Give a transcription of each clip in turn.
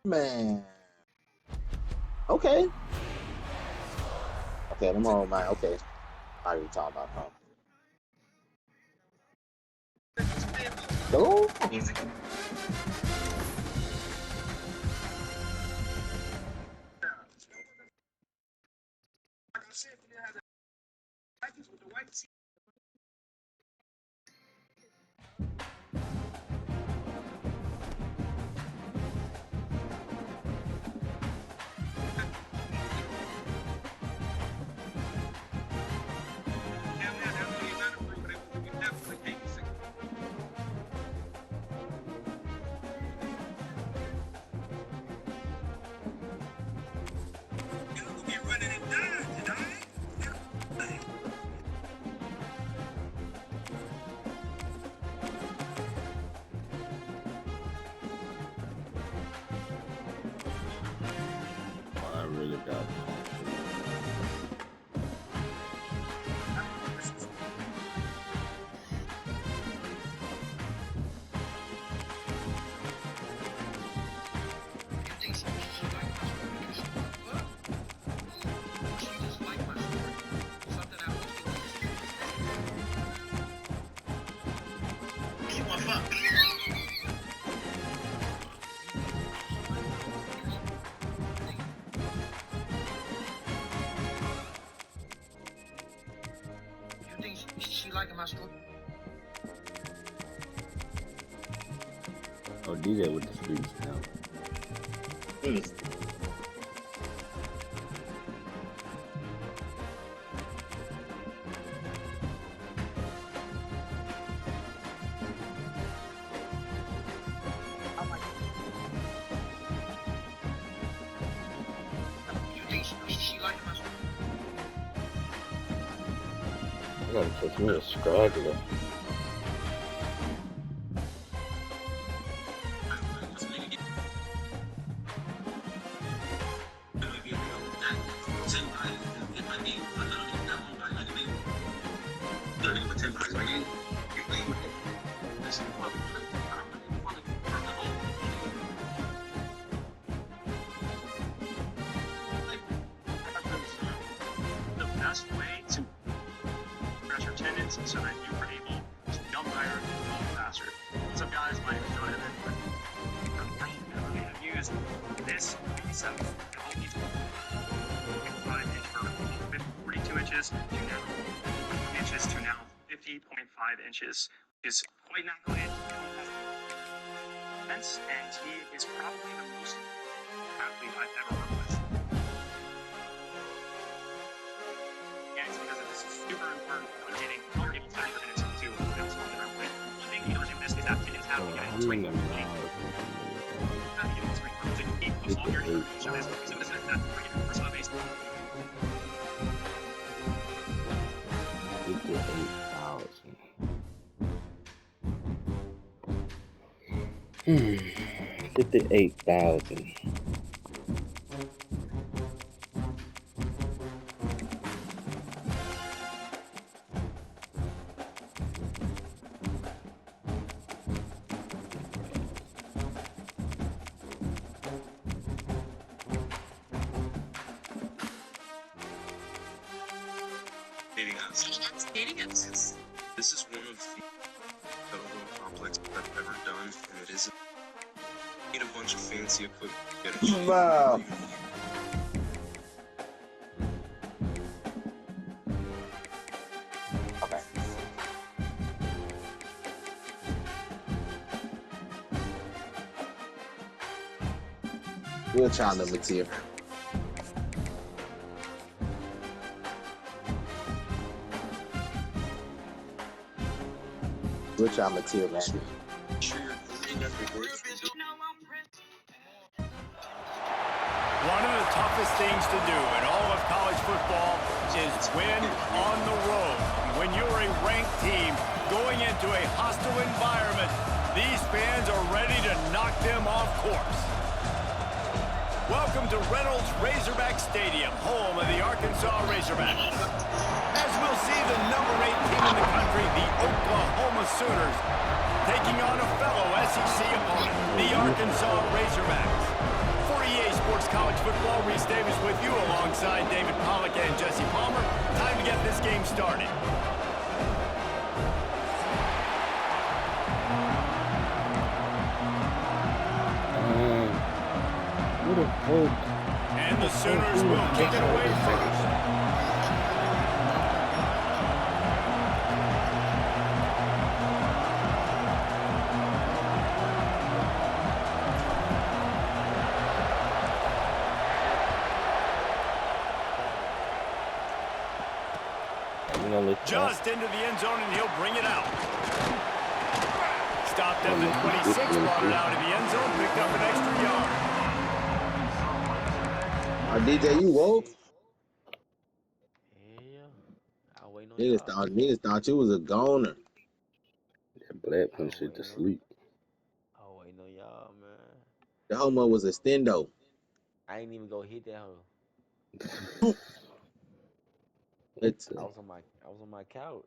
Man. Okay. Okay, I'm on my okay. I already talked about that. Oh, I really got Oh, DJ with the streets now. I gotta catch me a straggler. The best way to press your tendons so that you are able to jump higher and fall faster. Some guys might have done it, but I've used this 7 to help me 5-inch vertical, 42 inches to now 50.5 inches, which is quite not good. And he is probably the most athlete I've ever worked with. And it's because of this super important on hitting your able to measure minutes to bounce on the round with. One thing you don't do this is that it is how to get it swing. How to get it swing. So you keep close longer. So this is that for slow base. 58,000. Dating apps. This is one of the little complex I've ever done, and it is need a bunch of fancy equipment. wow. Okay. We'll try number 2. We'll try number 2, man. One of the toughest things to do in all of college football is win on the road. When you're a ranked team going into a hostile environment, these fans are ready to knock them off course. Welcome to Reynolds Razorback Stadium, home of the Arkansas Razorbacks. As we'll see the number 8 team in the country, the Oklahoma Sooners, taking on a fellow SEC opponent, the Arkansas Razorbacks. Sports College Football. Reese Davis with you alongside David Pollack and Jesse Palmer. Time to get this game started. What a hope. And the Sooners will kick it away first. Just into the end zone, and he'll bring it out. Stopped at the 26, brought it out of the end zone, picked up an extra yard. DJ, you woke? Yeah, I waiting on Niggas thought you was a goner. That black put shit to sleep. Oh, waiting on y'all, man. The homo was a stendo. I ain't even go hit that hoe. It's I was on my couch.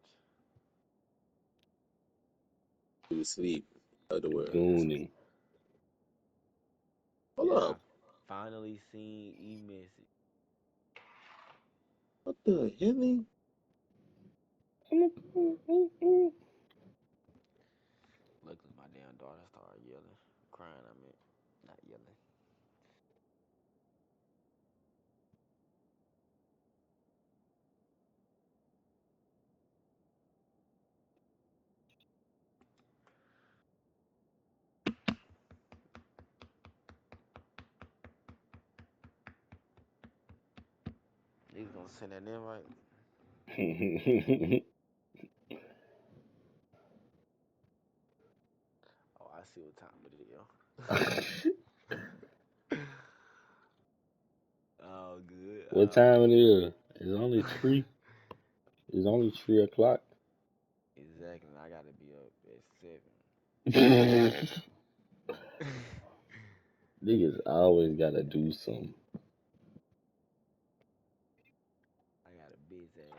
to sleep. Other words. Goonie. Hold up. I finally seen E-Message. What the hell? Luckily, my damn daughter started yelling, crying. I mean, not yelling. He's gonna send that invite. Oh, I see what time it is. Oh, good. What time it is? It's only 3. It's only 3 o'clock. Exactly. I gotta be up at 7. Niggas always gotta do something. I got a busy ass.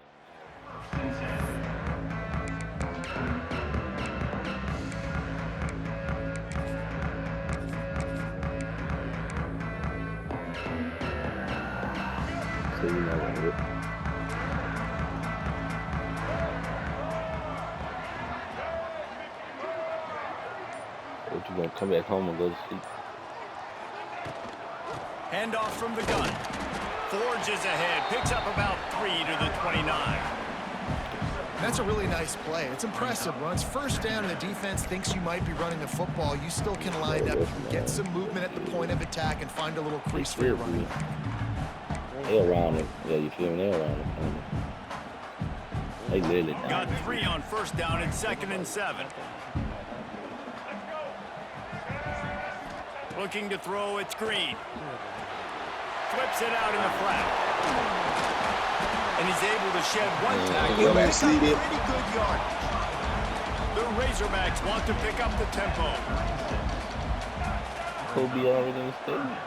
So you know what? What, you gonna come back home and go to sleep? Handoff from the gun. Forges ahead, picks up about 3 to the 29. That's a really nice play. It's impressive. When it's first down and the defense thinks you might be running the football, you still can line up, get some movement at the point of attack, and find a little crease for your running back. They around it. Yeah, you feel me? They around it. They literally down. Got 3 on first down and 2nd and 7. Looking to throw, it's Green. Flips it out in the flat. And he's able to shed 1 tackle. Go back, It's got CD. pretty good yardage. The Razorbacks want to pick up the tempo. Kobe already in the stadium.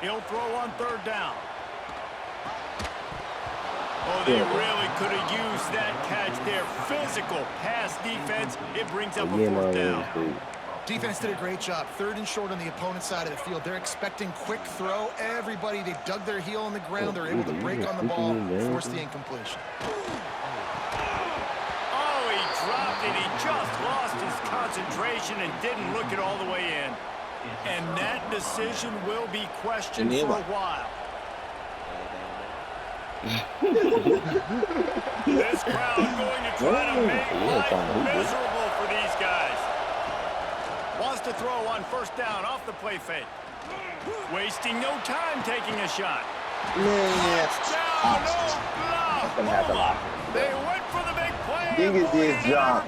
He'll throw on 3rd down. Oh, they really could have used that catch there. Physical pass defense. It brings up a 4th down. Defense did a great job. 3rd and short on the opponent's side of the field. They're expecting quick throw. Everybody, they dug their heel on the ground. They're able to break on the ball, force the incompletion. Oh, he dropped it. He just lost his concentration and didn't look it all the way in. And that decision will be questioned for a while. This crowd going to try to make life miserable for these guys. Wants to throw on 1st down off the play fake. Wasting no time taking a shot. Man. Down, Oklahoma. They went for the big play. Niggas just dropped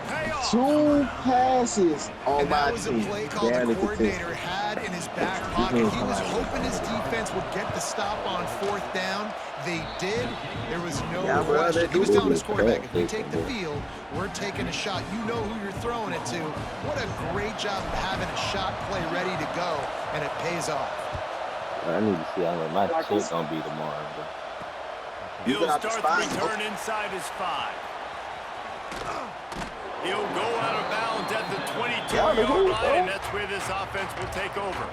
2 passes on And my that was a team. play call the Barely coordinator contested. had in his back pocket. He was hoping his defense would get the stop on 4th down. They did. There was no question. He was telling his quarterback, if we take the field, we're taking a shot. You know who you're throwing it to. What a great job of having a shot play ready to go, and it pays off. I need to see how my shit gonna be tomorrow, bro. He'll got the start the spot. return inside his 5. He'll go out of bounds at the 22-yard line, and that's where this offense will take over.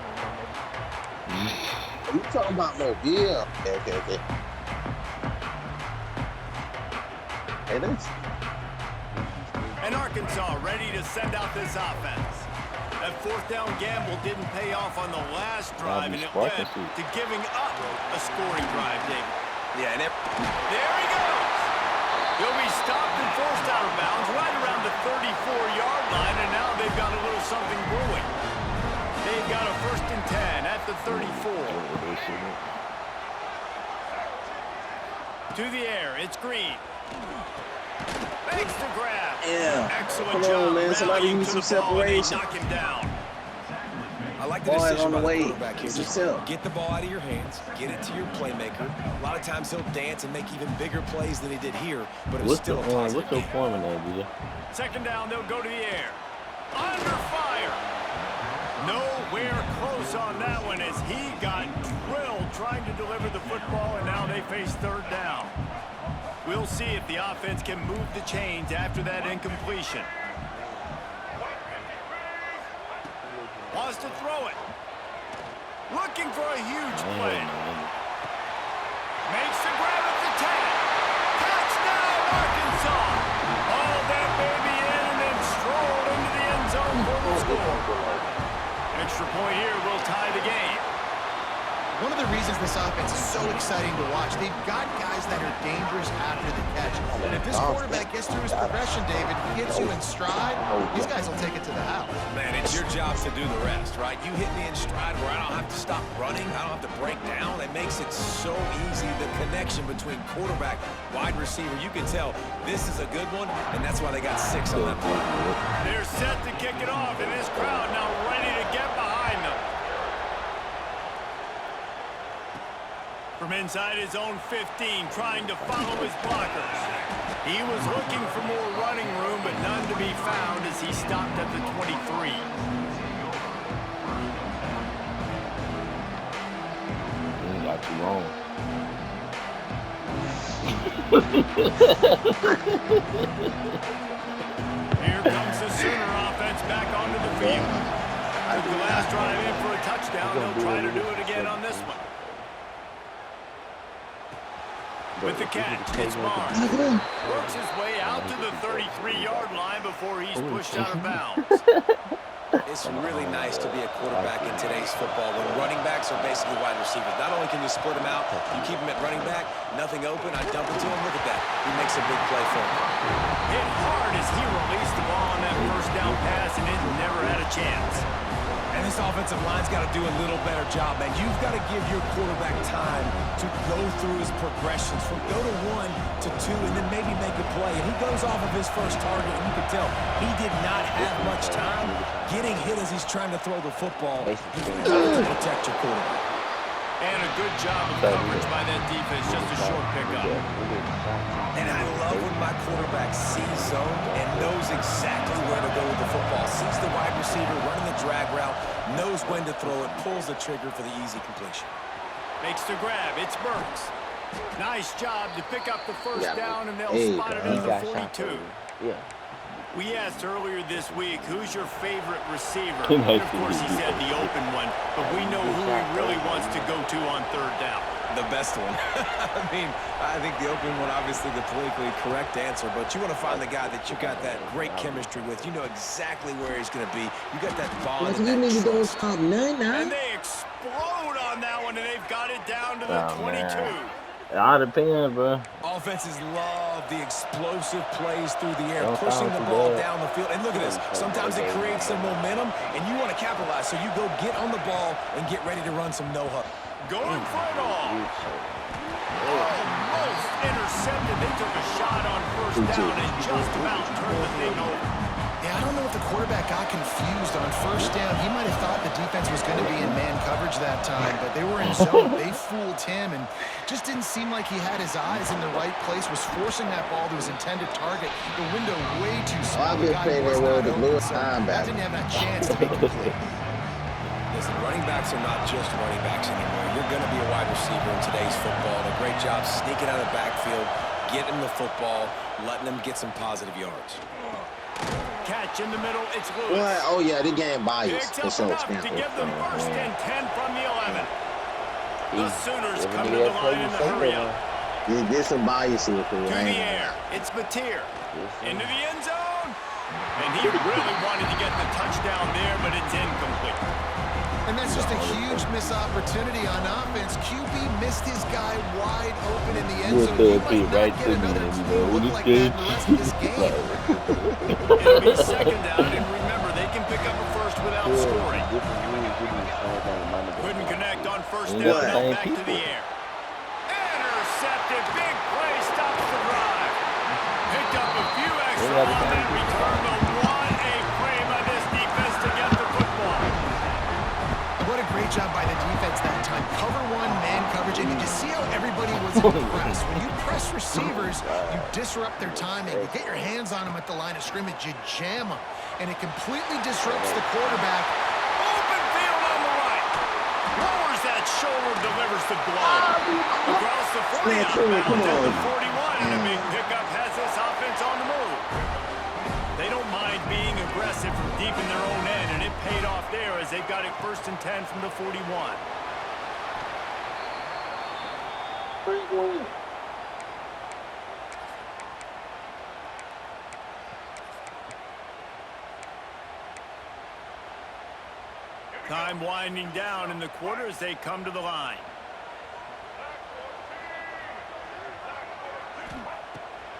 You talking about Mobile? Okay. Hey, that's And Arkansas ready to send out this offense. That fourth down gamble didn't pay off on the last drive, and it led to giving up a scoring drive, David. Yeah, and there he goes. He'll be stopped and forced out of bounds right around the 34-yard line, and now they've got a little something brewing. They've got a 1st and 10 at the 34. To the air, it's Green. Makes the grab. Yeah. Excellent job. Man. Somebody rallying need to some the ball, and they separation. knock him down. I like the Ball is decision on the by the way. quarterback here. It's Just himself. get the ball out of your hands, get it to your playmaker. A lot of times he'll dance and make even bigger plays than he did here, but it was still a positive What's your game. form in there, DJ? 2nd down, they'll go to the air. Under fire. Nowhere close on that one as he got drilled trying to deliver the football, and now they face 3rd down. We'll see if the offense can move the chains after that incompletion. Wants to throw it. Looking for a huge play. Makes the grab at the 10. Touchdown, Arkansas. All that baby in and then strolled into the end zone for the score. Extra point here will tie the game. One of the reasons this offense is so exciting to watch, they've got guys that are dangerous after the catch. And if this quarterback gets through his progression, David, hits you in stride, these guys will take it to the house. Man, it's your job to do the rest, right? You hit me in stride where I don't have to stop running. I don't have to break down. It makes it so easy. The connection between quarterback, wide receiver, you can tell this is a good one, and that's why they got 6 on that play. They're set to kick it off, and this crowd now ready to get behind them. From inside his own 15, trying to follow his blockers. He was looking for more running room, but none to be found as he stopped at the 23. You got you wrong. Here comes the Sooner offense back onto the field. Took the last drive in for a touchdown. They'll try to do it again on this one. With the catch, it's Barnes. Works his way out to the 33-yard line before he's pushed out of bounds. It's really nice to be a quarterback in today's football when running backs are basically wide receivers. Not only can you split them out, you keep them at running back, nothing open, I dump it to him. Look at that. He makes a big play for him. Hit hard as he released the ball on that 1st down pass, and it never had a chance. And this offensive line's got to do a little better job, man. You've got to give your quarterback time to go through his progressions from go to 1 to 2 and then maybe make a play. And he goes off of his first target, and you can tell he did not have much time getting hit as he's trying to throw the football. You've got to protect your quarterback. And a good job of coverage by that defense, just a short pickup. And I love when my quarterback sees zone and knows exactly where to go with the football. Sees the wide receiver running the drag route, knows when to throw it, pulls the trigger for the easy completion. Makes the grab. It's Burks. Nice job to pick up the 1st down, and they'll spot it at the 42. Yeah. We asked earlier this week, who's your favorite receiver? And of course, he said the open one, but we know who he really wants to go to on 3rd down. The best one. I think the open one, obviously the politically correct answer, but you want to find the guy that you got that great chemistry with. You know exactly where he's going to be. You got that bond and that trust. And they explode on that one, and they've got it down to the 22. Man. It all depends, bro. Offenses love the explosive plays through the air, pushing the ball down the field. And look at this. Sometimes it creates some momentum, and you want to capitalize. So you go get on the ball and get ready to run some no-huddle. Going for it all. Almost intercepted. They took a shot on 1st down and just about turned the thing over. Yeah, I don't know if the quarterback got confused on 1st down. He might have thought the defense was going to be in man coverage that time, but they were in zone. They fooled him and just didn't seem like he had his eyes in the right place, was forcing that ball to his intended target. The window way too small. I've been playing that role the Lewis time that back. didn't have that chance to be complete. Listen, running backs are not just running backs anymore. You're going to be a wide receiver in today's football. And a great job sneaking out of the backfield, getting the football, letting them get some positive yards. catch in the middle. It's Lewis. What? Oh, yeah, the game bias. Picks For up sure. enough to give them first and 10 from the 11. The Sooners come to the line in the hurry-up. Yeah, there's some bias here for To you. the air. It's Mateer. Into the end zone. And he really wanted to get the touchdown there, but it's incomplete. And that's just a huge missed opportunity on offense. QB missed his guy wide open in the end zone. He might not get another play look like that in the rest of this game. It'll be second down, and remember, they can pick up a first without scoring. Couldn't connect on first down, now back to the air. Intercepted, big play, stops the drive. Picked up a few extra on that return, but what a play by this defense to get the football. What a great job by the defense that time. Cover one, man coverage, and you see how everybody was impressed. When you press receivers, you disrupt their timing. You get your hands on them at the line of scrimmage, you jam them, and it completely disrupts the quarterback. Open field on the right. Lowers that shoulder, delivers the blow. Across the 40, outbound at the 41, and a big pickup has this offense on the move. They don't mind being aggressive from deep in their own end, and it paid off there as they got it first and 10 from the 41. Time winding down in the quarter as they come to the line.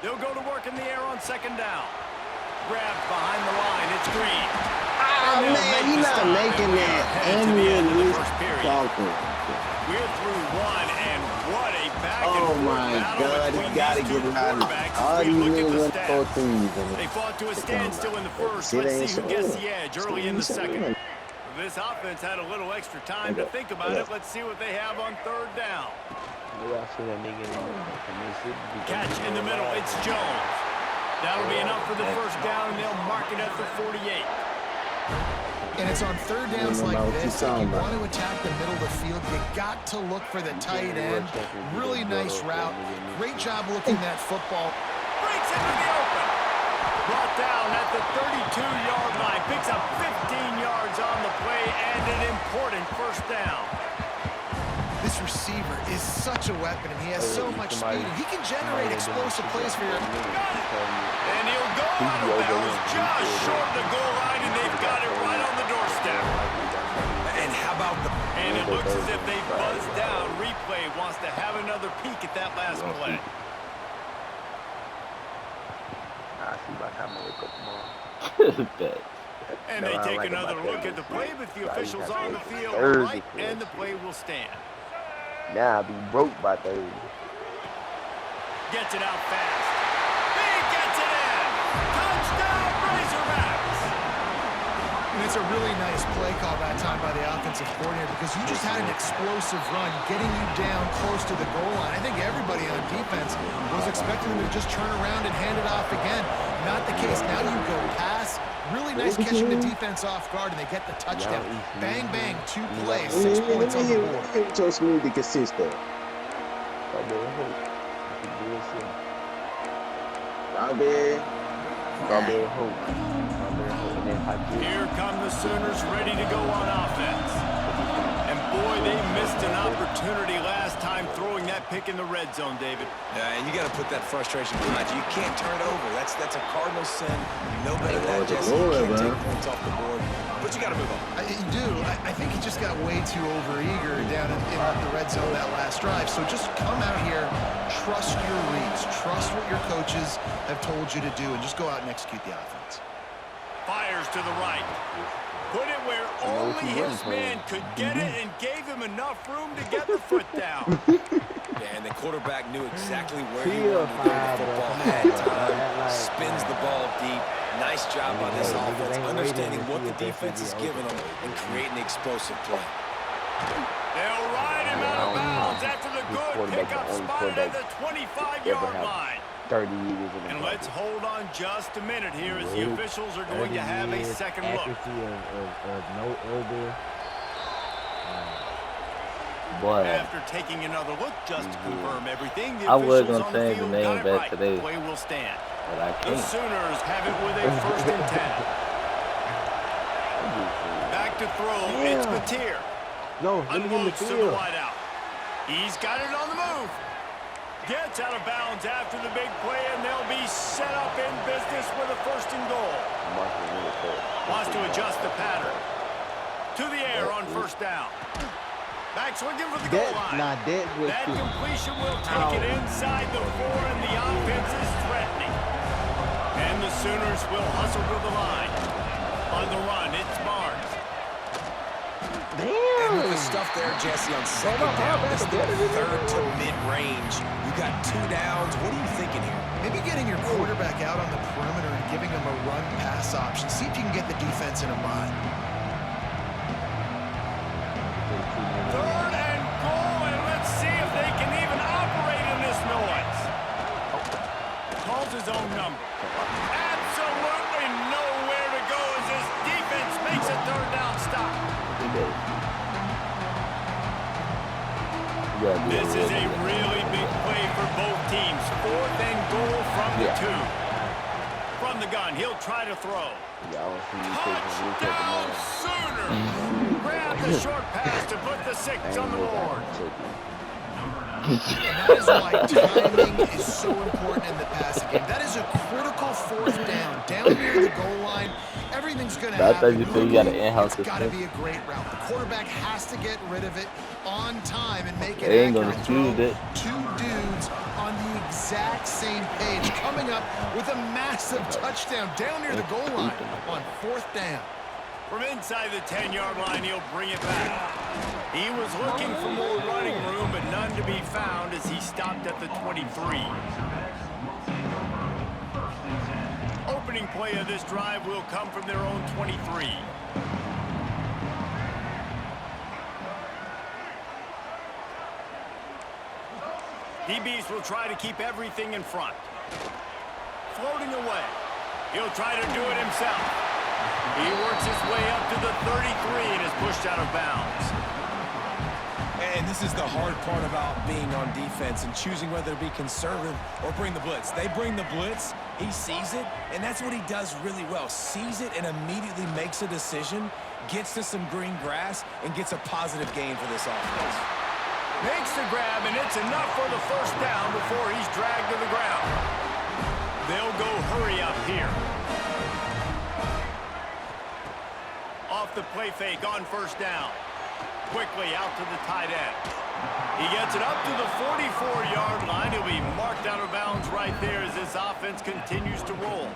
They'll go to work in the air on second down. Grabbed behind the line. It's Green. Oh, man, you're not making that. And we're talking. We're through one, and what a back and Oh, forth my battle God. between You got to these get two it out of quarterbacks all as we you look at really the want stats. for things. They fought to a standstill in the first. Let's see who gets the edge early in the second. This offense had a little extra time to think about it. Let's see what they have on third down. Catch in the middle. It's Jones. That'll be enough for the first down, and they'll mark it at the 48. And it's on third downs like this. If you want to attack the middle of the field, you got to look for the tight end. Really nice route. Great job looking that football. Breaks into the open. Brought down at the 32-yard line. Picks up 15 yards on the play and an important first down. This receiver is such a weapon, and he has so much speed. He can generate explosive plays for you. And he'll go out of bounds just short of the goal line, and they've got it right on the doorstep. And how about the... And it looks as if they buzzed down. Replay wants to have another peek at that last play. And they take another look at the play, but the officials on the field are right, and the play will stand. Now I'll be broke by Thursday. Gets it out fast. He gets it in. Touchdown, Razorbacks. And it's a really nice play call that time by the offensive coordinator because you just had an explosive run getting you down close to the goal line. I think everybody on defense was expecting them to just turn around and hand it off again. Not the case. Now you go pass. Really nice catching the defense off guard, and they get the touchdown. Bang, bang, 2 plays, 6 points on the board. Just need to consistent. Here come the Sooners ready to go on offense. And boy, they missed an opportunity last time throwing that pick in the red zone, David. Yeah, and you got to put that frustration behind you. You can't turn it over. That's a cardinal sin. You know better than that, Jesse. You can't take points off the board. But you got to move on. You do. I think he just got way too overeager down in the red zone that last drive. So just come out here, trust your reads, trust what your coaches have told you to do, and just go out and execute the offense. Fires to the right. Put it where only his man could get it and gave him enough room to get the foot down. Yeah, and the quarterback knew exactly where he wanted to throw the football at that time. Spins the ball deep. Nice job by this offense, understanding what the defense is giving them and creating the explosive play. They'll ride him out of bounds after the good pickup spotted at the 25-yard line. 30 years in the And let's hold on just a minute here as the officials are going to have a second look. No elbow. Boy. After taking another look just to confirm everything, the I was officials gonna on the change the field name got it back right. today. Play will stand. But I The can't. Sooners have it with a 1st and 10. Back to throw. It's Mateer. No, let me get in the Unloads to the field. wideout. He's got it on the move. Gets out of bounds after the big play, and they'll be set up in business with a 1st and goal. Wants to adjust the pattern. To the air on 1st down. Back swinging for the goal line. That completion will take it inside the 4, and the offense is threatening. And the Sooners will hustle to the line. On the run, it's Barnes. And with the stuff there, Jesse, on 2nd down, this is the 3rd to mid-range. You got 2 downs. What are you thinking here? Maybe getting your quarterback out on the perimeter and giving him a run-pass option. See if you can get the defense in a bind. 3rd and goal, and let's see if they can even operate in this noise. Calls his own number. Absolutely nowhere to go as this defense makes a 3rd down stop. This is a really big play for both teams. 4th and goal from the 2. From the gun, he'll try to throw. Touchdown Sooners! Grab the short pass to put the 6 on the board. And that is why timing is so important in the passing game. That is a critical 4th down. Down near the goal line, everything's going to happen. You think you got an in-house It's got to be a great route. The quarterback has to get rid of it on time and make it They ain't gonna accurate. Throw choose it. 2 dudes on the exact same page, coming up with a massive touchdown down near the goal line on 4th down. From inside the 10-yard line, he'll bring it back. He was looking for more running room, but none to be found as he stopped at the 23. Opening play of this drive will come from their own 23. DBs will try to keep everything in front. Floating away. He'll try to do it himself. He works his way up to the 33 and is pushed out of bounds. And this is the hard part about being on defense and choosing whether to be conservative or bring the blitz. They bring the blitz, he sees it, and that's what he does really well. Sees it and immediately makes a decision, gets to some green grass, and gets a positive gain for this offense. Makes the grab, and it's enough for the 1st down before he's dragged to the ground. They'll go hurry up here. Off the play fake on 1st down. Quickly out to the tight end. He gets it up to the 44-yard line. He'll be marked out of bounds right there as this offense continues to roll.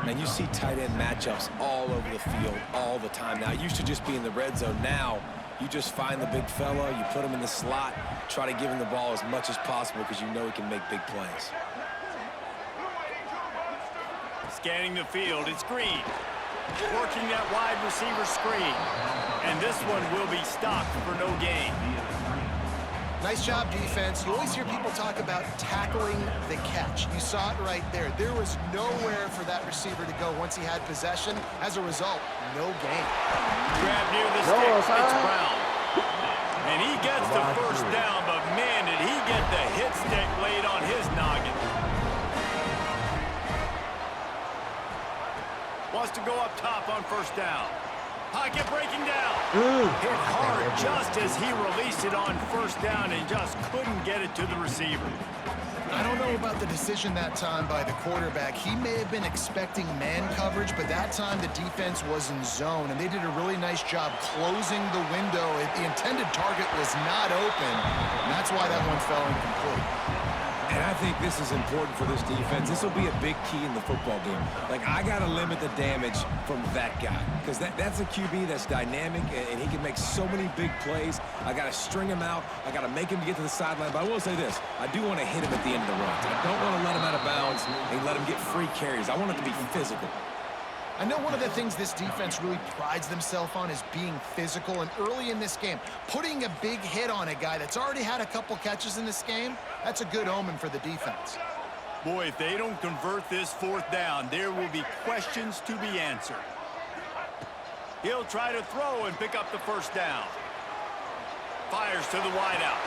And you see tight end matchups all over the field all the time. Now, it used to just be in the red zone. Now, you just find the big fella, you put him in the slot, try to give him the ball as much as possible because you know he can make big plays. Scanning the field, it's Green. Working that wide receiver screen. And this one will be stopped for no gain. Nice job, defense. You always hear people talk about tackling the catch. You saw it right there. There was nowhere for that receiver to go once he had possession. As a result, no gain. Grab near the stick, it's Brown. And he gets the 1st down, but man, did he get the hit stick laid on his noggin. Wants to go up top on 1st down. Pocket breaking down. Hit hard just as he released it on 1st down and just couldn't get it to the receiver. I don't know about the decision that time by the quarterback. He may have been expecting man coverage, but that time the defense was in zone, and they did a really nice job closing the window. The intended target was not open, and that's why that one fell incomplete. And I think this is important for this defense. This will be a big key in the football game. Like, I got to limit the damage from that guy because that's a QB that's dynamic, and he can make so many big plays. I got to string him out. I got to make him get to the sideline. But I will say this. I do want to hit him at the end of the runs. I don't want to let him out of bounds and let him get free carries. I want it to be physical. I know one of the things this defense really prides themselves on is being physical, and early in this game, putting a big hit on a guy that's already had a couple catches in this game, that's a good omen for the defense. Boy, if they don't convert this 4th down, there will be questions to be answered. He'll try to throw and pick up the 1st down. Fires to the wideout.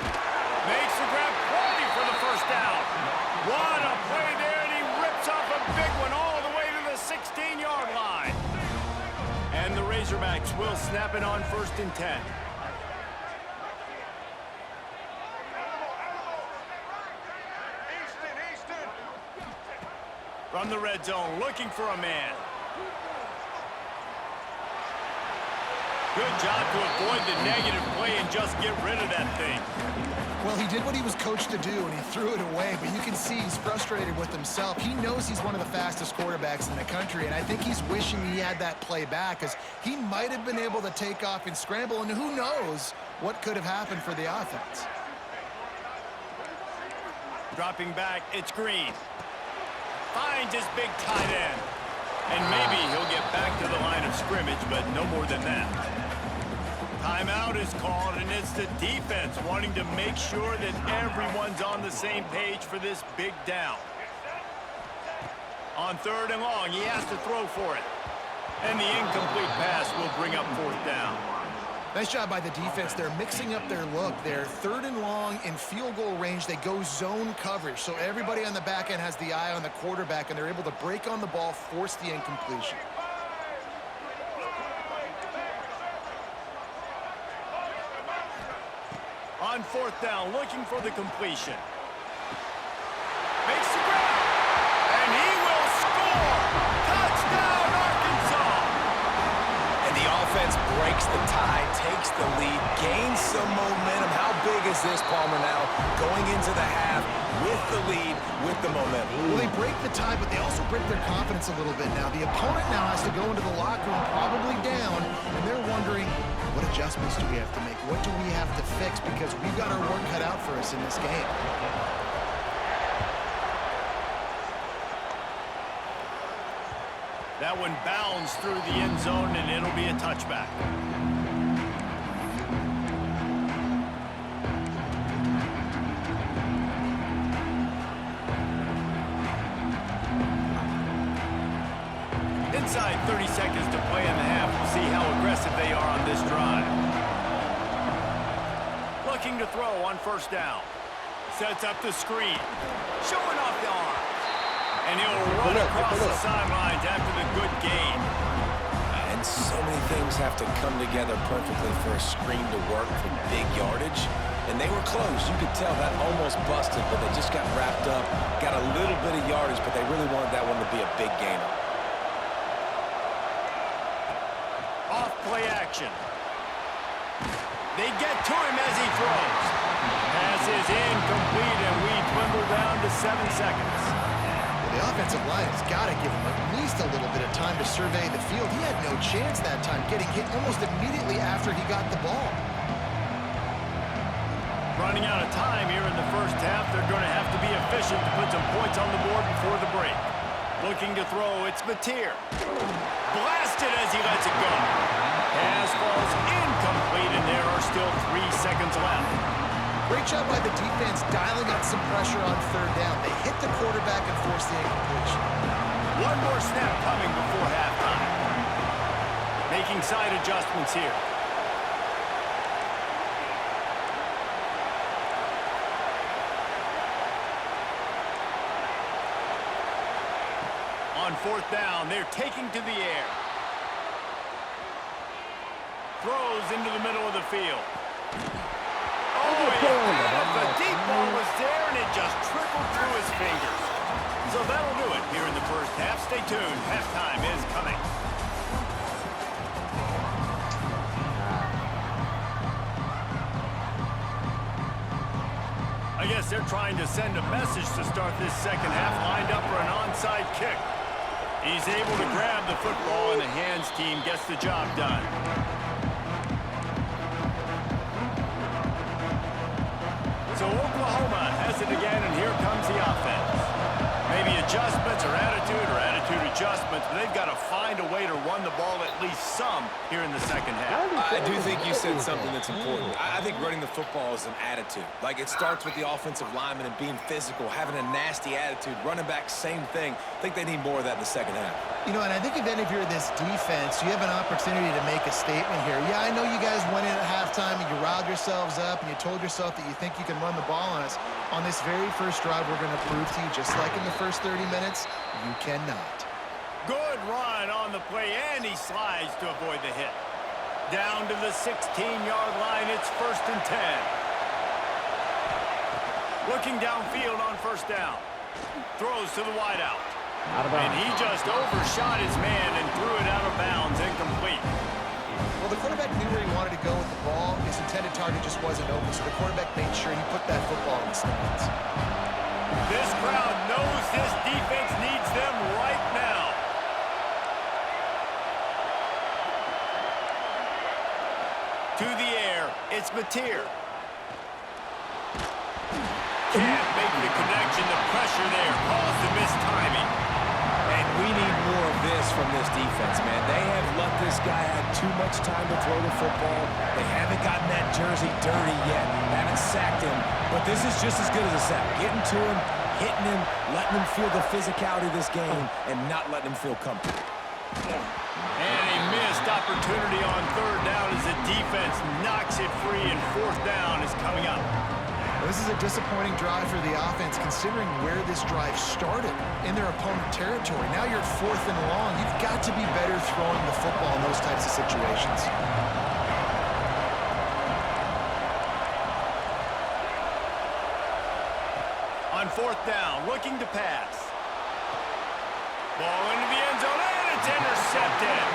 Makes the grab 40 for the 1st down. What a play there, and he rips a big one all the way to the 16-yard line. And the Razorbacks will snap it on 1st and 10. From the red zone, looking for a man. Good job to avoid the negative play and just get rid of that thing. Well, he did what he was coached to do, and he threw it away, but you can see he's frustrated with himself. He knows he's one of the fastest quarterbacks in the country, and I think he's wishing he had that play back, because he might have been able to take off and scramble, and who knows what could have happened for the offense. Dropping back, it's Green. Finds his big tight end. And maybe he'll get back to the line of scrimmage, but no more than that. Timeout is called, and it's the defense wanting to make sure that everyone's on the same page for this big down. On 3rd and long, he has to throw for it. And the incomplete pass will bring up 4th down. Nice job by the defense. They're mixing up their look. They're 3rd and long in field goal range. They go zone coverage, so everybody on the back end has the eye on the quarterback, and they're able to break on the ball, force the incompletion. On 4th down, looking for the completion. Makes the grab, and he will score! Touchdown, Arkansas! And the offense breaks the tie, takes the lead, gains some momentum. How big is this, Palmer, now? Going into the half with the lead, with the momentum. Well, they break the tie, but they also break their confidence a little bit now. The opponent now has to go into the locker room probably down, and they're wondering, what adjustments do we have to make? What do we have to fix? Because we've got our work cut out for us in this game. That one bounds through the end zone, and it'll be a touchback. Inside 30 seconds to play in the half. We'll see how aggressive they are on this drive. Looking to throw on 1st down. Sets up the screen. Showing off the arm. And he'll run across the sidelines after the good gain. And so many things have to come together perfectly for a screen to work for big yardage. And they were close. You could tell that almost busted, but they just got wrapped up, got a little bit of yardage, but they really wanted that one to be a big gainer. Off play action. They get to him as he throws. Pass is incomplete, and we dwindle down to 7 seconds. The offensive line has got to give him at least a little bit of time to survey the field. He had no chance that time, getting hit almost immediately after he got the ball. Running out of time here in the 1st half. They're going to have to be efficient to put some points on the board before the break. Looking to throw, it's Mateer. Blasted as he lets it go. Pass falls incomplete, and there are still 3 seconds left. Great job by the defense dialing up some pressure on 3rd down. They hit the quarterback and forced the incompletion. One more snap coming before halftime. Making side adjustments here. On 4th down, they're taking to the air. Throws into the middle of the field. Oh, the deep ball was there, and it just trickled through his fingers. So that'll do it here in the 1st half. Stay tuned. Halftime is coming. I guess they're trying to send a message to start this 2nd half, lined up for an onside kick. He's able to grab the football, and the hands team gets the job done. So Oklahoma has it again, and here comes the offense. Maybe adjustments or attitude adjustments, but they've got to find a way to run the ball at least some here in the 2nd half. I do think you said something that's important. I think running the football is an attitude. Like, it starts with the offensive lineman and being physical, having a nasty attitude. Running back, same thing. I think they need more of that in the 2nd half. You know, and I think if you're this defense, you have an opportunity to make a statement here. Yeah, I know you guys went in at halftime and you riled riled yourselves up and you told yourself that you think you can run the ball on us, on this very first drive, we're going to prove to you, just like in the first 30 minutes, you cannot. Good run on the play, and he slides to avoid the hit. Down to the 16-yard line, it's 1st and 10. Looking downfield on first down. Throws to the wideout. And he just overshot his man and threw it out of bounds, incomplete. Well, the quarterback knew where he wanted to go with the ball. His intended target just wasn't open, so the quarterback made sure he put that football in the stands. This crowd knows this defense needs them right now. To the air, it's Mateer. Can't make the connection. The pressure there caused the missed timing. And we need more of this from this defense, man. They have let this guy have too much time to throw the football. They haven't gotten that jersey dirty yet. Haven't sacked him. But this is just as good as a sack. Getting to him, hitting him, letting him feel the physicality of this game, and not letting him feel comfortable. And a missed opportunity on 3rd down as the defense knocks it free, and 4th down is coming up. This is a disappointing drive for the offense, considering where this drive started in their opponent territory. Now you're at 4th and long. You've got to be better throwing the football in those types of situations. On 4th down, looking to pass. Ball into the end zone, and it's intercepted.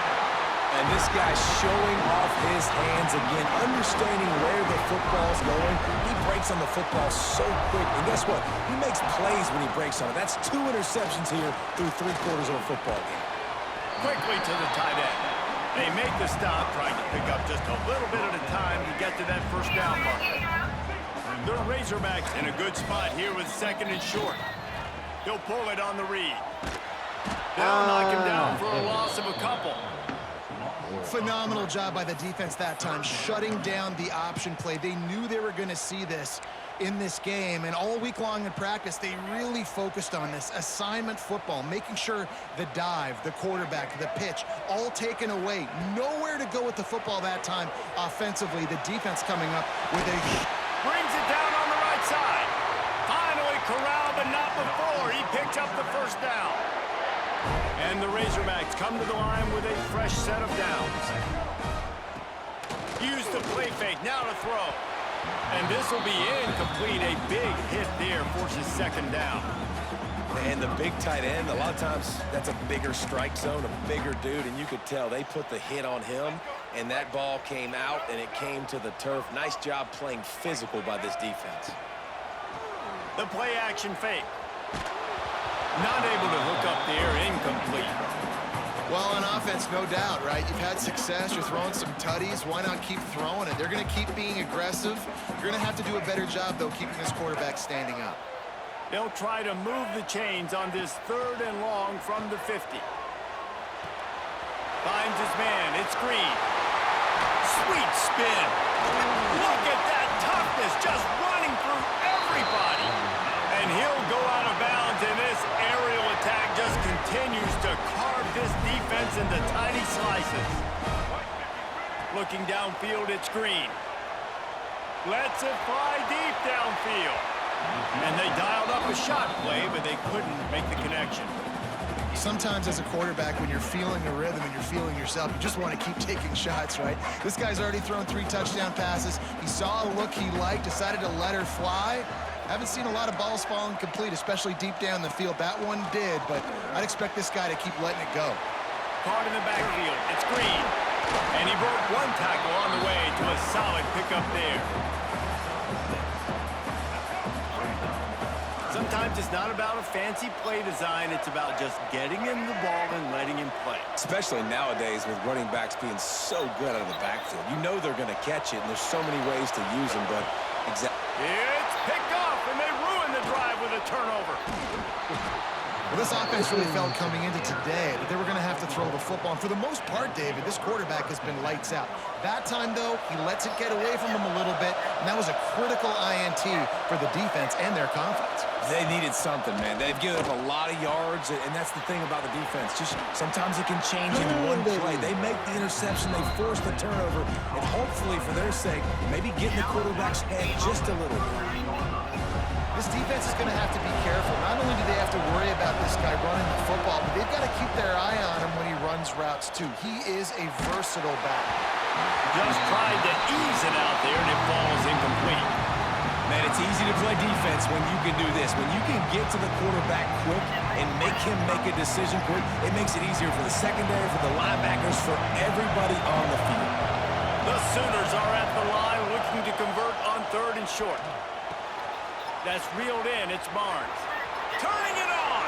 And this guy's showing off his hands again, understanding where the football's going. He breaks on the football so quick. And guess what? He makes plays when he breaks on it. That's 2 interceptions here through 3/4 of a football game. Quickly to the tight end. They make the stop, trying to pick up just a little bit at a time to get to that 1st down mark. The Razorbacks in a good spot here with 2nd and short. He'll pull it on the read. They'll knock him down for a loss of a couple. Phenomenal job by the defense that time, shutting down the option play. They knew they were going to see this in this game, and all week long in practice, they really focused on this assignment football, making sure the dive, the quarterback, the pitch, all taken away. Nowhere to go with the football that time offensively. The defense coming up with a... Brings it down on the right side. Finally corralled, but not before. He picks up the 1st down. And the Razorbacks come to the line with a fresh set of downs. Use the play fake, now to throw. And this will be incomplete. A big hit there forces 2nd down. And the big tight end, a lot of times that's a bigger strike zone, a bigger dude, and you could tell they put the hit on him, and that ball came out, and it came to the turf. Nice job playing physical by this defense. The play action fake. Not able to hook up there, incomplete. Well, on offense, no doubt, right? You've had success. You're throwing some tutties. Why not keep throwing it? They're going to keep being aggressive. You're going to have to do a better job, though, keeping this quarterback standing up. They'll try to move the chains on this 3rd and long from the 50. Finds his man. It's Green. Sweet spin. Look at that toughness, just running through everybody. And he'll go out of bounds, and this aerial attack just continues to carve this defense into tiny slices. Looking downfield, it's Green. Lets it fly deep downfield. And they dialed up a shot play, but they couldn't make the connection. Sometimes as a quarterback, when you're feeling the rhythm and you're feeling yourself, you just want to keep taking shots, right? This guy's already thrown 3 touchdown passes. He saw a look he liked, decided to let her fly. Haven't seen a lot of balls falling complete, especially deep down the field. That one did, but I'd expect this guy to keep letting it go. Caught in the backfield. It's Green. And he broke 1 tackle on the way to a solid pickup there. Sometimes it's not about a fancy play design. It's about just getting him the ball and letting him play. Especially nowadays with running backs being so good out of the backfield. You know they're going to catch it, and there's so many ways to use them, but It's picked off, and they ruin the drive with a turnover. Well, this offense really felt coming into today that they were going to have to throw the football. And for the most part, David, this quarterback has been lights out. That time, though, he lets it get away from him a little bit, and that was a critical INT for the defense and their confidence. They needed something, man. They've given up a lot of yards, and that's the thing about the defense. Just sometimes it can change in one play. They make the interception, they force the turnover, and hopefully, for their sake, maybe get in the quarterback's head just a little bit. This defense is going to have to be careful. Not only do they have to worry about this guy running the football, but they've got to keep their eye on him when he runs routes, too. He is a versatile back. Just tried to ease it out there, and it falls incomplete. Man, it's easy to play defense when you can do this. When you can get to the quarterback quick and make him make a decision quick, it makes it easier for the secondary, for the linebackers, for everybody on the field. The Sooners are at the line looking to convert on 3rd and short. That's reeled in. It's Barnes. Turning it on.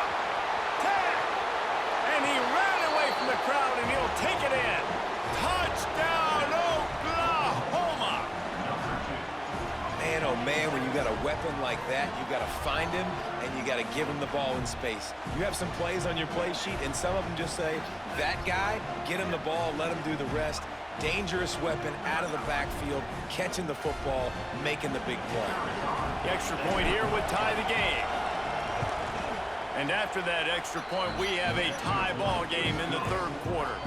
Tag. And he ran away from the crowd, and he'll take it in. Touchdown, Oklahoma. Man, oh man, when you got a weapon like that, you got to find him, and you got to give him the ball in space. You have some plays on your play sheet, and some of them just say, that guy, get him the ball, let him do the rest. Dangerous weapon out of the backfield, catching the football, making the big play. The extra point here would tie the game. And after that extra point, we have a tie ball game in the 3rd quarter.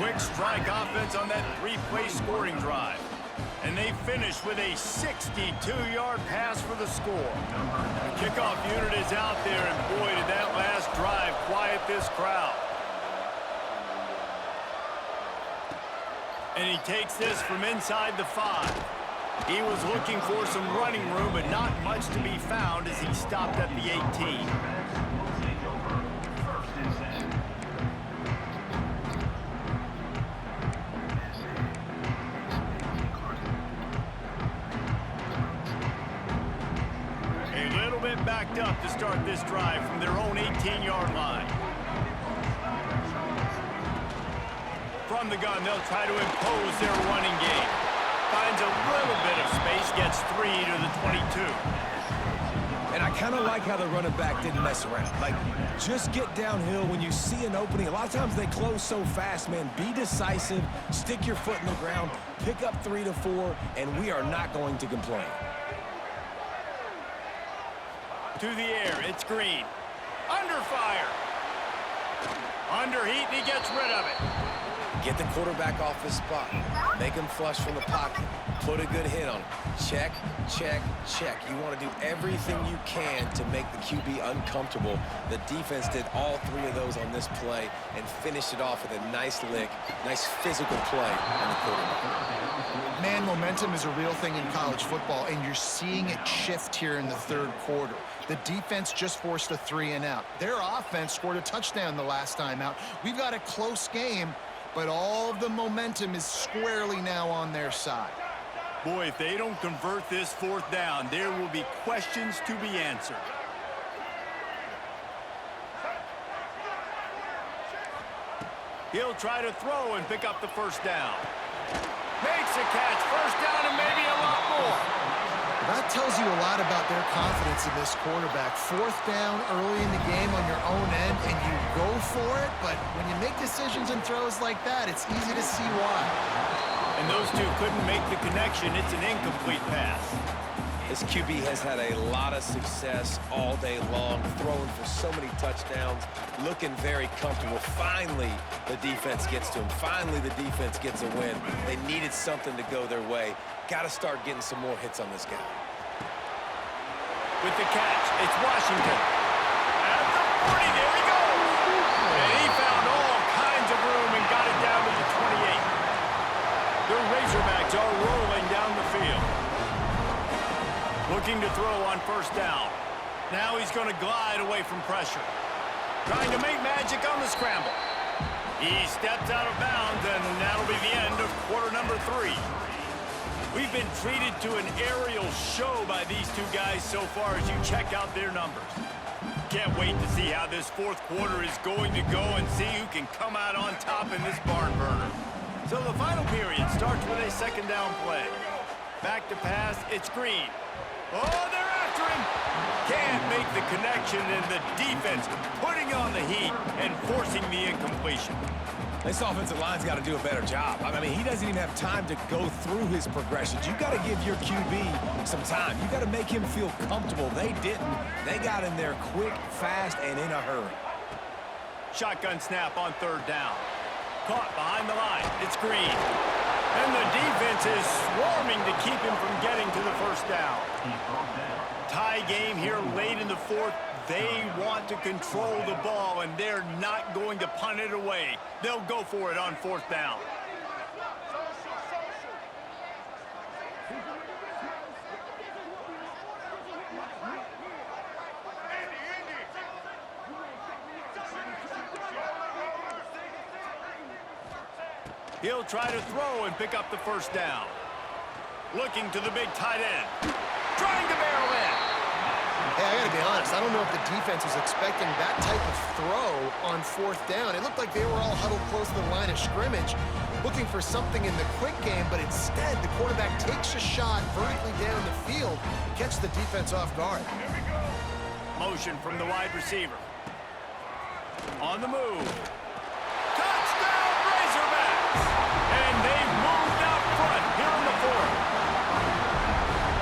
Quick strike offense on that 3-play scoring drive. And they finish with a 62-yard pass for the score. The kickoff unit is out there, and boy, did that last drive quiet this crowd. And he takes this from inside the 5. He was looking for some running room, but not much to be found as he stopped at the 18. A little bit backed up to start this drive from their own 18-yard line. From the gun, they'll try to impose their running game. Finds a little bit of space, gets 3 to the 22. And I kind of like how the running back didn't mess around. Like, just get downhill when you see an opening. A lot of times they close so fast, man. Be decisive, stick your foot in the ground, pick up 3 to 4, and we are not going to complain. To the air, it's Green. Under fire. Under heat, and he gets rid of it. Get the quarterback off his spot. Make him flush from the pocket. Put a good hit on him. Check, check, check. You want to do everything you can to make the QB uncomfortable. The defense did all 3 of those on this play and finished it off with a nice lick, nice physical play on the quarterback. Man, momentum is a real thing in college football, and you're seeing it shift here in the 3rd quarter. The defense just forced a 3-and-out. Their offense scored a touchdown the last time out. We've got a close game, but all of the momentum is squarely now on their side. Boy, if they don't convert this 4th down, there will be questions to be answered. He'll try to throw and pick up the 1st down. Makes a catch, 1st down, and maybe a lot more. That tells you a lot about their confidence in this quarterback. 4th down early in the game on your own end, and you go for it, but when you make decisions and throws like that, it's easy to see why. And those two couldn't make the connection. It's an incomplete pass. This QB has had a lot of success all day long, throwing for so many touchdowns, looking very comfortable. Finally, the defense gets to him. Finally, the defense gets a win. They needed something to go their way. Got to start getting some more hits on this guy. With the catch, it's Washington. At the 40, there he goes. And he found all kinds of room and got it down to the 28. The Razorbacks are rolling down the field. Looking to throw on 1st down. Now he's going to glide away from pressure. Trying to make magic on the scramble. He steps out of bounds, and that'll be the end of quarter number 3. We've been treated to an aerial show by these two guys so far as you check out their numbers. Can't wait to see how this 4th quarter is going to go and see who can come out on top in this barn burner. So the final period starts with a 2nd down play. Back to pass, it's Green. Oh, they're after throwing. Can't make the connection, and the defense putting on the heat and forcing the incompletion. This offensive line's got to do a better job. I mean, he doesn't even have time to go through his progressions. You got to give your QB some time. You got to make him feel comfortable. They didn't. They got in there quick, fast, and in a hurry. Shotgun snap on third down. Caught behind the line. It's Green. And the defense is swarming to keep him from getting to the first down. Tie game here late in the fourth. They want to control the ball, and they're not going to punt it away. They'll go for it on fourth down. He'll try to throw and pick up the first down. Looking to the big tight end. Trying to barrel in. Hey, I gotta be honest, I don't know if the defense was expecting that type of throw on fourth down. It looked like they were all huddled close to the line of scrimmage, looking for something in the quick game, but instead the quarterback takes a shot vertically down the field and catches the defense off guard. Motion from the wide receiver. On the move. Touchdown, Razorbacks! And they've moved out front here in the fourth.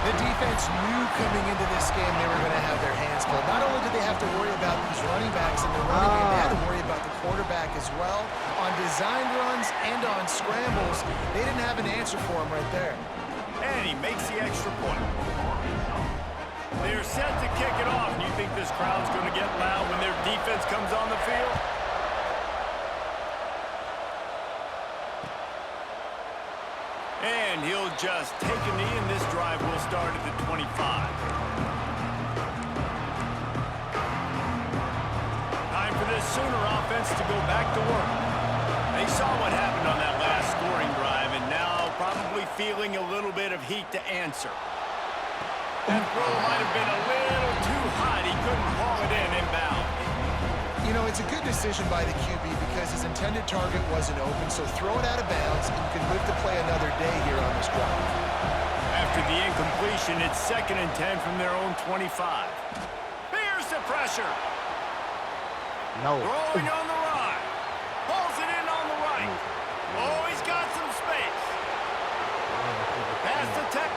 The defense knew coming into this game they were going to have their hands full. Not only did they have to worry about these running backs in the running game, they had to worry about the quarterback as well. On designed runs and on scrambles, they didn't have an answer for him right there. And he makes the extra point. They're set to kick it off, and you think this crowd's going to get loud when their defense comes on the field? And he'll just take a knee, and this drive will start at the 25. Time for this Sooner offense to go back to work. They saw what happened on that last scoring drive, and now probably feeling a little bit of heat to answer. That throw might have been a little too hot. He couldn't haul it in inbound. You know, it's a good decision by the QB because his intended target wasn't open, so throw it out of bounds, and you can live to play another day here on this drive. After the incompletion, it's 2nd and 10 from their own 25. Here's the pressure. No. Rolling on the run. Pulls it in on the right. Oh, he's got some space. Pass the tech.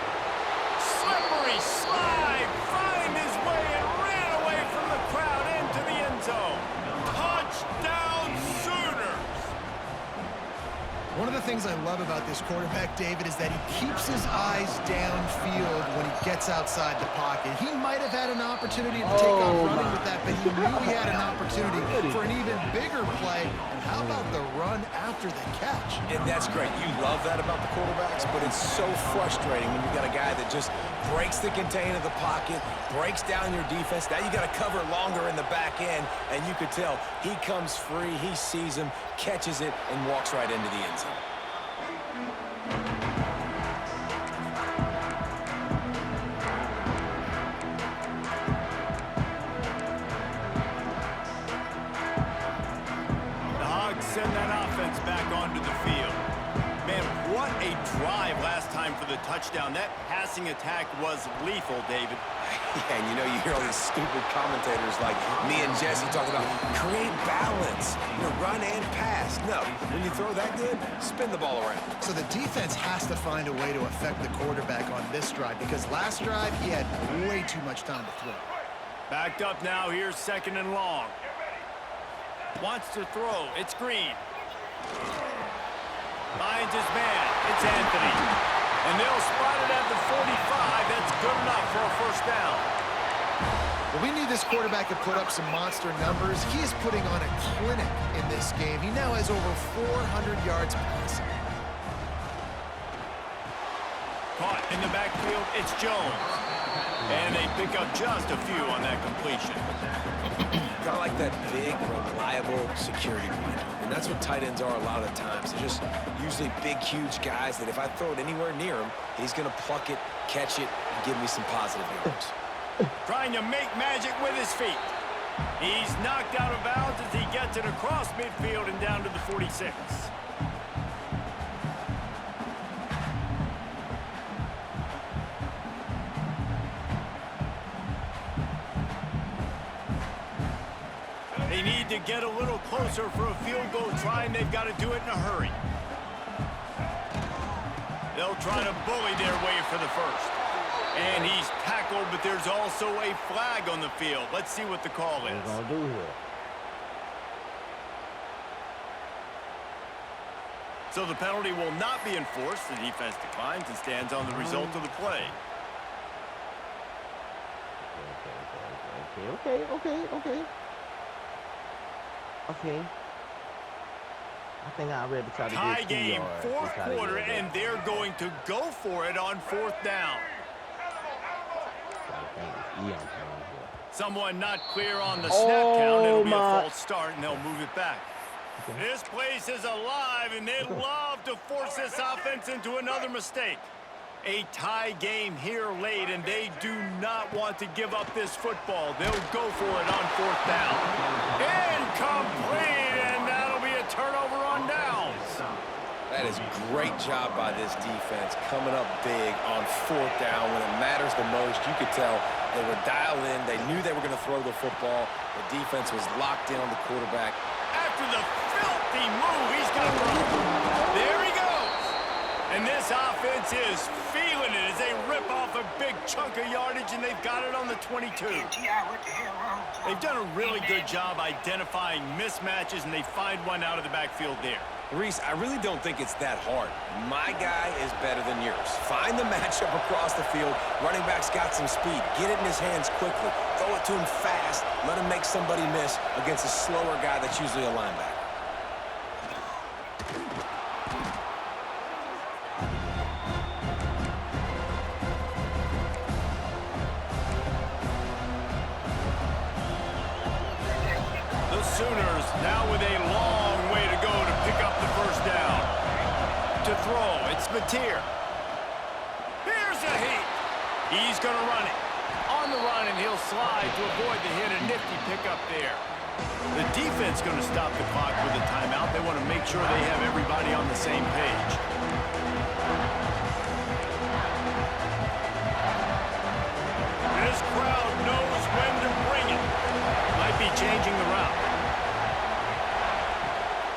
Slippery slide. Find his way and ran away from the crowd into the end zone. Touchdown Sooners. One of the things I love about this quarterback, David, is that he keeps his eyes downfield when he gets outside the pocket. He might have had an opportunity to take off running with that, but he knew he had an opportunity for an even bigger play. And how about the run after the catch? And that's great. You love that about the quarterbacks, but it's so frustrating when you got a guy that just breaks the contain of the pocket, breaks down your defense. Now you got to cover longer in the back end, and you could tell he comes free, he sees him, catches it, and walks right into the end zone. Send that offense back onto the field. Man, what a drive last time for the touchdown. That passing attack was lethal, David. Yeah, and you know, you hear all these stupid commentators like me and Jesse talking about create balance, run and pass. No, when you throw that good, spin the ball around. So the defense has to find a way to affect the quarterback on this drive because last drive he had way too much time to throw. Backed up now, here's 2nd and long. Wants to throw. It's Green. Finds his man. It's Anthony. And they'll spot it at the 45. That's good enough for a first down. Well, we knew this quarterback could put up some monster numbers. He is putting on a clinic in this game. He now has over 400 yards passing. Caught in the backfield. It's Jones. And they pick up just a few on that completion. Kind of like that big, reliable security blanket. And that's what tight ends are a lot of the times. They're just usually big, huge guys that if I throw it anywhere near him, he's going to pluck it, catch it, and give me some positive yards. Trying to make magic with his feet. He's knocked out of bounds as he gets it across midfield and down to the 46. They need to get a little closer for a field goal try, and they've got to do it in a hurry. They'll try to bully their way for the first. And he's tackled, but there's also a flag on the field. Let's see what the call is. What are we gonna do here? So the penalty will not be enforced. The defense declines and stands on the result of the play. Okay. I think I'd rather try to Tie get 2 game, yards. fourth quarter, and they're going to go for it on fourth down. Someone not clear on the snap count. It'll be a false start, and they'll move it back. This place is alive, and they love to force this offense into another mistake. A tie game here late, and they do not want to give up this football. They'll go for it on fourth down. Incomplete, and that'll be a turnover on downs. That is great job by this defense, coming up big on fourth down when it matters the most. You could tell they were dialed in. They knew they were going to throw the football. The defense was locked in on the quarterback. After the filthy move, he's got room. There he goes. And this offense is feeling it as they rip off a big chunk of yardage, and they've got it on the 22. They've done a really good job identifying mismatches, and they find one out of the backfield there. Reese, I really don't think it's that hard. My guy is better than yours. Find the matchup across the field. Running back's got some speed. Get it in his hands quickly. Throw it to him fast. Let him make somebody miss against a slower guy that's usually a linebacker. The Sooners now with a long way to go to pick up the first down. To throw, it's Mateer. Here's a heat. He's going to run it. On the run, and he'll slide to avoid the hit. A nifty pickup there. The defense going to stop the clock with a timeout. They want to make sure they have everybody on the same page. This crowd knows when to bring it. Might be changing the route.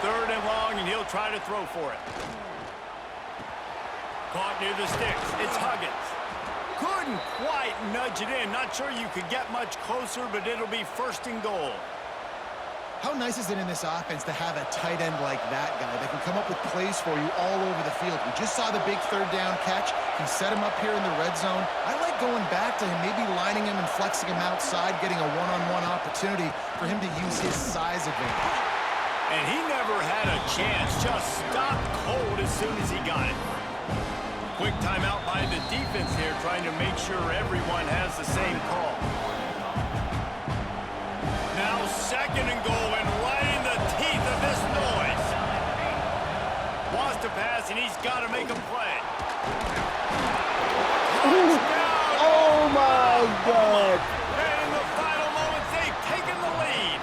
Third and long, and he'll try to throw for it. Caught near the sticks. It's Huggins. Couldn't quite nudge it in. Not sure you could get much closer, but it'll be first and goal. How nice is it in this offense to have a tight end like that guy that can come up with plays for you all over the field? We just saw the big third down catch. He set him up here in the red zone. I like going back to him, maybe lining him and flexing him outside, getting a one-on-one opportunity for him to use his size advantage. And he never had a chance. Just stopped cold as soon as he got it. Quick timeout by the defense here, trying to make sure everyone has the same call. Now second and goal, and right in the teeth of this noise. Wants to pass, and he's got to make a play. Touchdown! Oh my God! And in the final moments, they've taken the lead.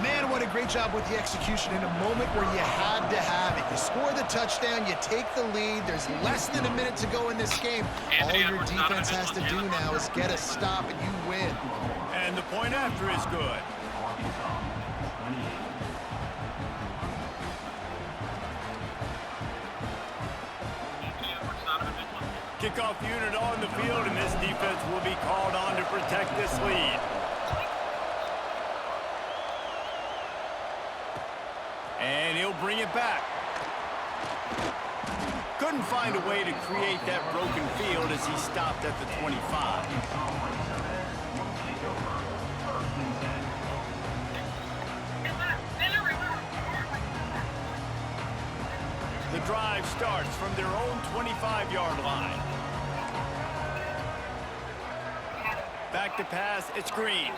Man, what a great job with the execution in a moment where you had to have it. You score the touchdown, you take the lead. There's less than a minute to go in this game. All your defense has to do now is get a stop, and you win. And the point after is good. Kickoff unit on the field, and this defense will be called on to protect this lead. And he'll bring it back. Couldn't find a way to create that broken field as he stopped at the 25. The drive starts from their own 25-yard line. Back to pass, it's Green.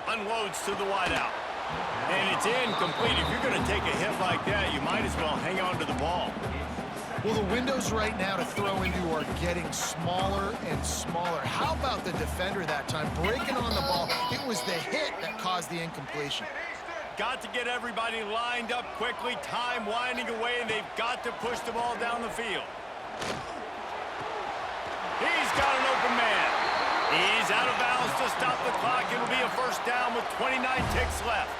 Unloads to the wideout. And it's incomplete. If you're going to take a hit like that, you might as well hang on to the ball. Well, the windows right now to throw into are getting smaller and smaller. How about the defender that time breaking on the ball? It was the hit that caused the incompletion. Got to get everybody lined up quickly. Time winding away, and they've got to push the ball down the field. He's got an open man. He's out of bounds to stop the clock. It'll be a first down with 29 ticks left.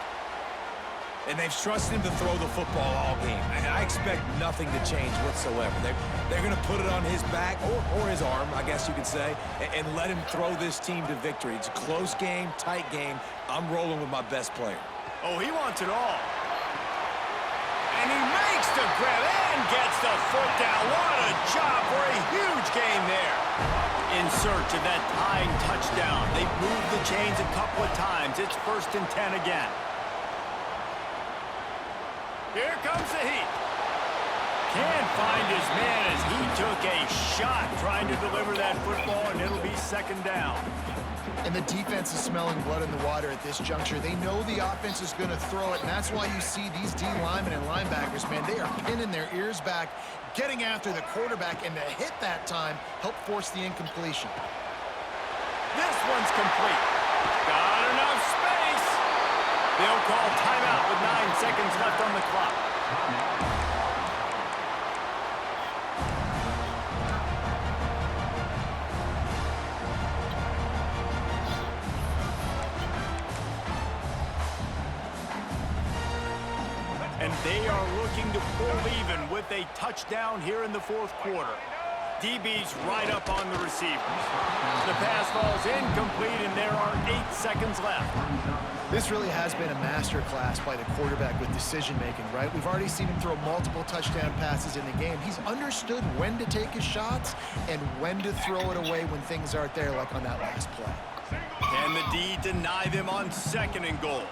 And they've trusted him to throw the football all game. And I expect nothing to change whatsoever. They're going to put it on his back, or his arm, I guess you could say, and let him throw this team to victory. It's a close game, tight game. I'm rolling with my best player. Oh, he wants it all. And he makes the grab and gets the foot down. What a job for a huge gain there. In search of that tying touchdown. They've moved the chains a couple of times. It's 1st and 10 again. Here comes the heat. Can't find his man as he took a shot trying to deliver that football, and it'll be 2nd down. And the defense is smelling blood in the water at this juncture. They know the offense is going to throw it, and that's why you see these D linemen and linebackers, man, they are pinning their ears back, getting after the quarterback, and to hit that time, help force the incompletion. This one's complete. Got enough space. They'll call timeout with 9 seconds left on the clock. And they are looking to pull even with a touchdown here in the 4th quarter. DB's right up on the receivers. The pass falls incomplete, and there are 8 seconds left. This really has been a masterclass by the quarterback with decision-making, right? We've already seen him throw multiple touchdown passes in the game. He's understood when to take his shots and when to throw it away when things aren't there, like on that last play. Can the D deny them on 2nd and goal?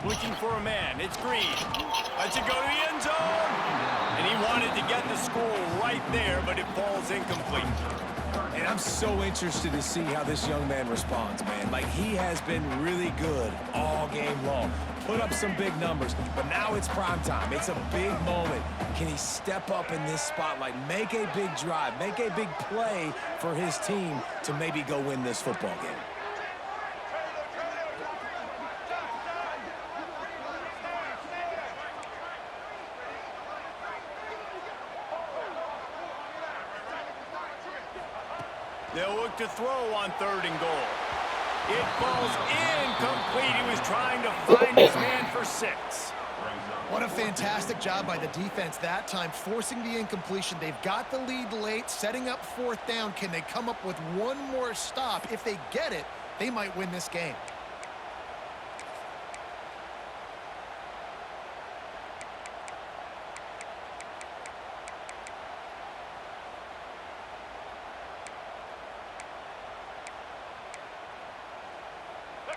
Looking for a man. It's Green. Lets it go to the end zone. And he wanted to get the score right there, but it falls incomplete. And I'm so interested to see how this young man responds, man. Like, he has been really good all game long. Put up some big numbers, but now it's prime time. It's a big moment. Can he step up in this spotlight, make a big drive, make a big play for his team to maybe go win this football game? They'll look to throw on 3rd and goal. It falls incomplete. He was trying to find his man for 6. What a fantastic job by the defense that time, forcing the incompletion. They've got the lead late, setting up 4th down. Can they come up with one more stop? If they get it, they might win this game.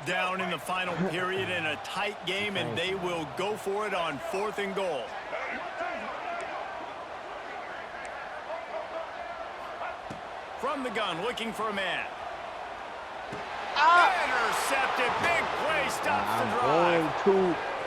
Down in the final period in a tight game, and they will go for it on 4th and goal. From the gun, looking for a man. Intercepted. Big play stops the drive. I'm going to